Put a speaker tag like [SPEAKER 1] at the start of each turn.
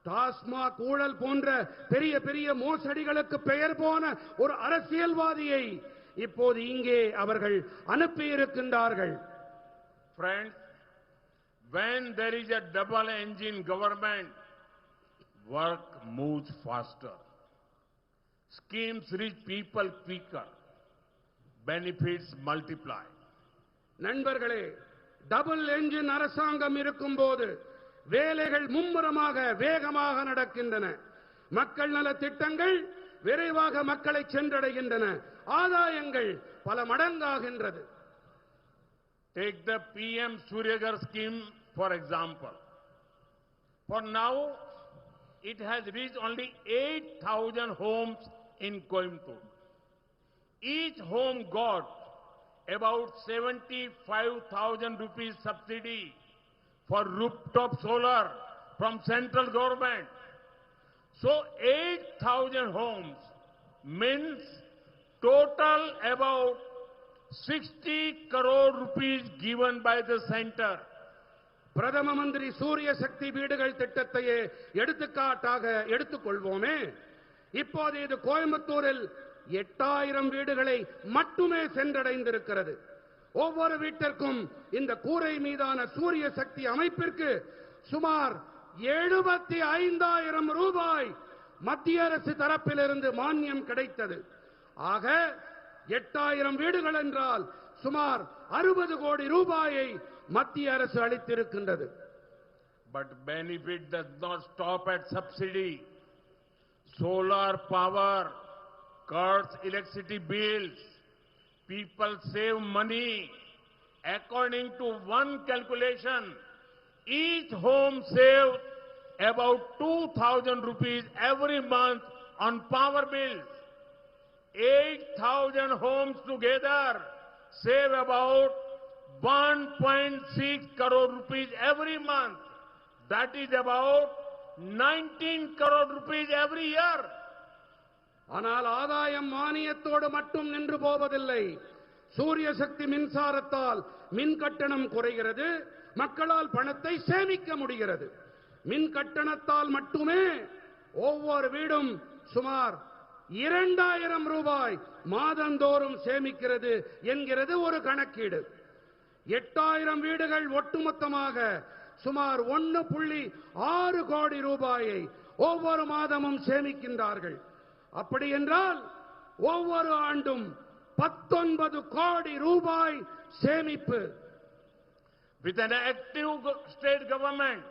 [SPEAKER 1] டாஸ்மாக் ஊழல் போன்ற பெரிய பெரிய மோசடிகளுக்கு பெயர் போன ஒரு அரசியல்வாதியை இப்போது இங்கே அவர்கள் அனுப்பி இருக்கின்றார்கள்.
[SPEAKER 2] Friends, when there is a double engine government, work moves faster. Schemes reach people quicker. Benefits multiply.
[SPEAKER 1] நண்பர்களே, டபுள் என்ஜின் அரசாங்கம் இருக்கும்போது வேலைகள் மும்முரமாக வேகமாக நடக்கின்றன. மக்கள் நல திட்டங்கள் விரைவாக மக்களை சென்றடைகின்றன. ஆதாயங்கள் பல மடங்காகின்றது.
[SPEAKER 2] Take the PM Suryagar scheme for example. For now, it has reached only 8,000 homes in Coimbatore. Each home got about 75,000 rupees subsidy for rooftop solar from central government. So 8,000 homes means total about 60 crore rupees given by the center.
[SPEAKER 1] பிரதம மந்திரி சூரிய சக்தி வீடுகள் திட்டத்தையே எடுத்துக்காட்டாக எடுத்துக்கொள்வோமே. இப்போது இது கோயம்புத்தூரில் 8,000 வீடுகளை மட்டுமே சென்றடைந்திருக்கிறது. ஒவ்வொரு வீட்டிற்கும் இந்த கூரை மீதான சூரிய சக்தி அமைப்பிற்கு சுமார் 75,000 ரூபாய் மத்திய அரசு தரப்பிலிருந்து மானியம் கிடைத்தது. ஆக 8,000 வீடுகள் என்றால் சுமார் 60 கோடி ரூபாயை மத்திய அரசு அளித்திருக்கின்றது.
[SPEAKER 2] But benefit does not stop at subsidy. Solar power cuts electricity bills. People save money. According to one calculation, each home saves about 2,000 rupees every month on power bills. 8,000 homes together save about 1.6 crore rupees every month. That is about 19 crore rupees every year.
[SPEAKER 1] ஆனால் ஆதாயம் மானியத்தோடு மட்டும் நின்று போவதில்லை. சூரிய சக்தி மின்சாரத்தால் மின் கட்டணம் குறைகிறது. மக்களால் பணத்தை சேமிக்க முடிகிறது. மின் கட்டணத்தால் மட்டுமே ஒவ்வொரு வீடும் சுமார் 2,000 ரூபாய் மாதந்தோறும் சேமிக்கிறது என்கிறது ஒரு கணக்கீடு. 8,000 வீடுகள் ஒட்டுமொத்தமாக சுமார் 1.6 கோடி ரூபாயை ஒவ்வொரு மாதமும் சேமிக்கின்றார்கள். அப்படி என்றால் ஒவ்வொரு ஆண்டும் 19 கோடி ரூபாய் சேமிப்பு.
[SPEAKER 2] With an active state government,